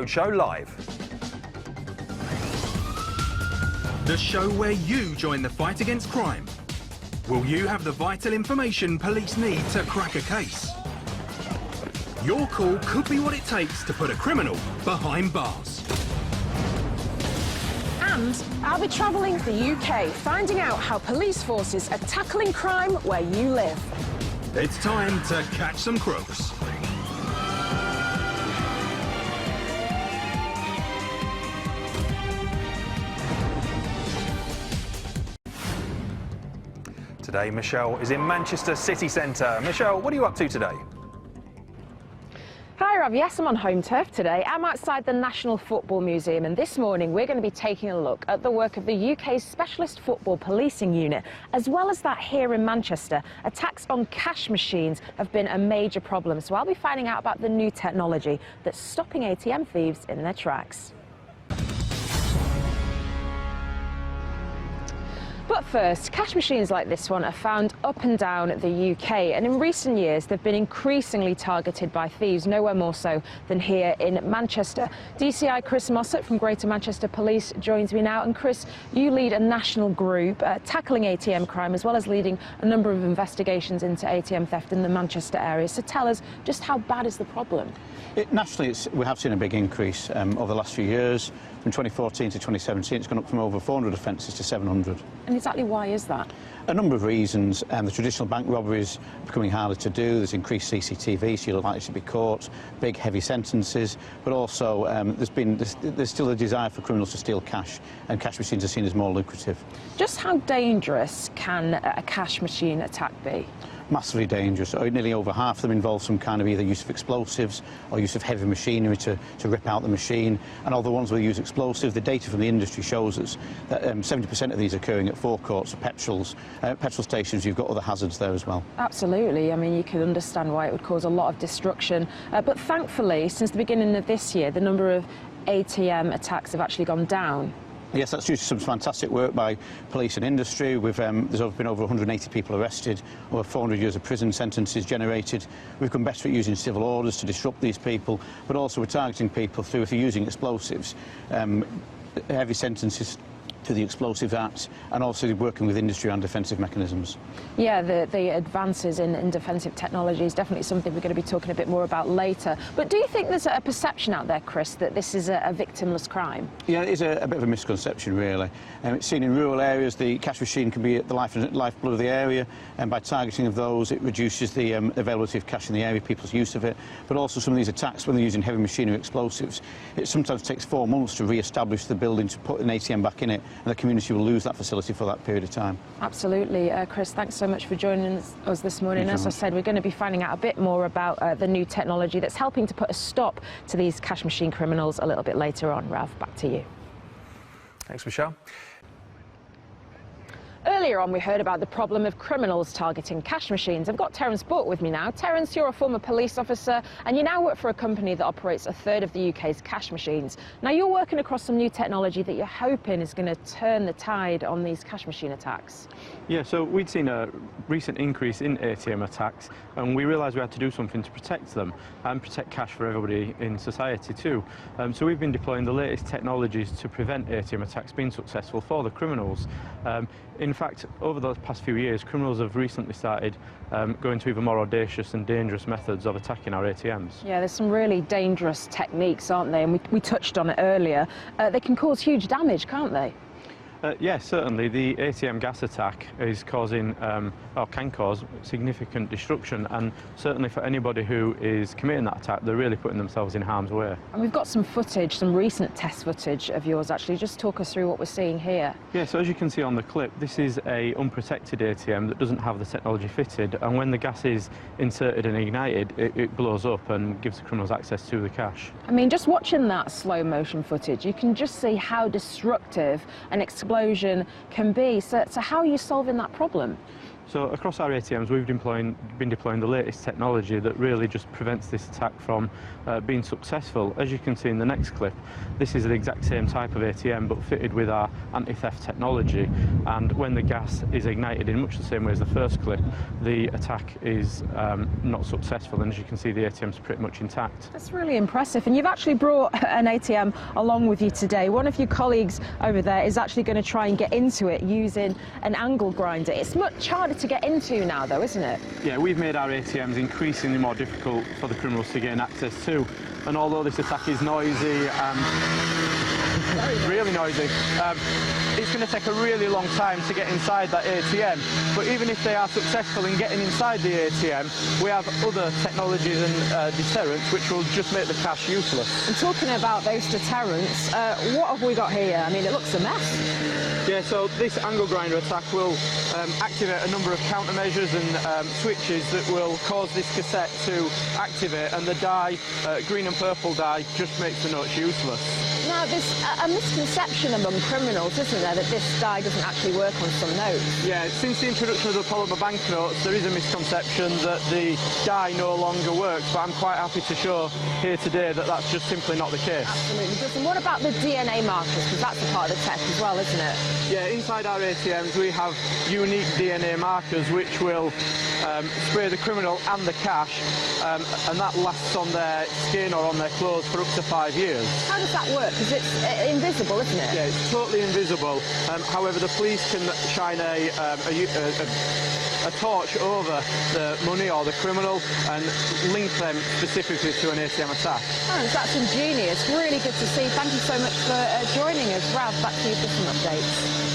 Show live. The show where you join the fight against crime. Will you have the vital information police need to crack a case? Your call could be what it takes to put a criminal behind bars. And I'll be travelling the UK, finding out how police forces are tackling crime where you live. It's time to catch some crooks. Today, Michelle is in Manchester city centre. Michelle, what are you up to today? Hi Rav, yes, I'm on home turf today. I'm outside the National Football Museum, and this morning we're going to be taking a look at the work of the UK's Specialist Football Policing Unit. As well as that, here in Manchester, attacks on cash machines have been a major problem, so I'll be finding out about the new technology that's stopping ATM thieves in their tracks. But first, cash machines like this one are found up and down the UK, and in recent years they've been increasingly targeted by thieves, nowhere more so than here in Manchester. DCI Chris Mossett from Greater Manchester Police joins me now, and Chris, you lead a national group tackling ATM crime as well as leading a number of investigations into ATM theft in the Manchester area. So tell us, just how bad is the problem? Nationally, we have seen a big increase over the last few years. From 2014 to 2017, it's gone up from over 400 offences to 700. And exactly why is that? A number of reasons. The traditional bank robberies are becoming harder to do. There's increased CCTV, so you're likely to be caught. Big, heavy sentences. But also, there's still a desire for criminals to steal cash, and cash machines are seen as more lucrative. Just how dangerous can a cash machine attack be? Massively dangerous. Nearly over half of them involve some kind of either use of explosives or use of heavy machinery to rip out the machine. And all the ones where they use explosives, the data from the industry shows us that 70% of these are occurring at forecourts or petrol stations. You've got other hazards there as well. Absolutely. I mean, you can understand why it would cause a lot of destruction. But thankfully, since the beginning of this year, the number of ATM attacks have actually gone down. Yes, that's due to some fantastic work by police and industry. There's been over 180 people arrested, over 400 years of prison sentences generated. We've become better at using civil orders to disrupt these people, but also we're targeting people through, if you're using explosives, heavy sentences to the Explosives Act, and also working with industry on defensive mechanisms. Yeah, the advances in defensive technology is definitely something we're going to be talking a bit more about later. But do you think there's a perception out there, Chris, that this is a victimless crime? Yeah, it is a bit of a misconception, really. It's seen in rural areas, the cash machine can be the lifeblood of the area, and by targeting of those, it reduces the availability of cash in the area, people's use of it. But also some of these attacks, when they're using heavy machinery explosives, it sometimes takes 4 months to re-establish the building, to put an ATM back in it, and the community will lose that facility for that period of time. Absolutely. Chris, thanks so much for joining us this morning. As I said, we're going to be finding out a bit more about the new technology that's helping to put a stop to these cash machine criminals a little bit later on. Rav, back to you. Thanks, Michelle. Earlier on, we heard about the problem of criminals targeting cash machines. I've got Terence Burt with me now. Terence, you're a former police officer, and you now work for a company that operates a third of the UK's cash machines. Now, you're working across some new technology that you're hoping is going to turn the tide on these cash machine attacks. Yeah, so we'd seen a recent increase in ATM attacks, and we realised we had to do something to protect them and protect cash for everybody in society too. So we've been deploying the latest technologies to prevent ATM attacks being successful for the criminals. In fact, over the past few years, criminals have recently started going to even more audacious and dangerous methods of attacking our ATMs. Yeah, there's some really dangerous techniques, aren't they? And we touched on it earlier. They can cause huge damage, can't they? Yes, certainly. The ATM gas attack is causing, or can cause, significant destruction, and certainly for anybody who is committing that attack, they're really putting themselves in harm's way. And we've got some footage, some recent test footage of yours, actually. Just talk us through what we're seeing here. Yeah, so as you can see on the clip, this is a unprotected ATM that doesn't have the technology fitted, and when the gas is inserted and ignited, it blows up and gives the criminals access to the cash. I mean, just watching that slow motion footage, you can just see how destructive an explosion can be. So how are you solving that problem? So across our ATMs, we've been deploying the latest technology that really just prevents this attack from being successful. As you can see in the next clip, this is the exact same type of ATM but fitted with our anti-theft technology, and when the gas is ignited in much the same way as the first clip, the attack is not successful, and as you can see, the ATM's pretty much intact. That's really impressive, and you've actually brought an ATM along with you today. One of your colleagues over there is actually going to try and get into it using an angle grinder. It's much harder to get into now though, isn't it? Yeah, we've made our ATMs increasingly more difficult for the criminals to gain access to, and although this attack is noisy and really noisy, it's going to take a really long time to get inside that ATM. But even if they are successful in getting inside the ATM, we have other technologies and deterrents which will just make the cash useless. And talking about those deterrents, what have we got here? I mean, it looks a mess. Yeah, so this angle grinder attack will activate a number of countermeasures and switches that will cause this cassette to activate, and the dye, green and purple dye, just makes the notes useless. Now, there's a misconception among criminals, isn't there, that this dye doesn't actually work on some notes? Yeah, since the introduction of the polymer banknotes, there is a misconception that the dye no longer works, but I'm quite happy to show here today that that's just simply not the case. Absolutely does. And what about the DNA markers? Because that's a part of the tech as well, isn't it? Yeah, inside our ATMs we have unique DNA markers which will spray the criminal and the cash, and that lasts on their skin or on their clothes for up to 5 years. How does that work? Because it's invisible, isn't it? Yeah, it's totally invisible. However, the police can shine a torch over the money or the criminal and link them specifically to an ATM attack. Oh, that's ingenious. Really good to see. Thank you so much for joining us. Ralph, back to you for some updates.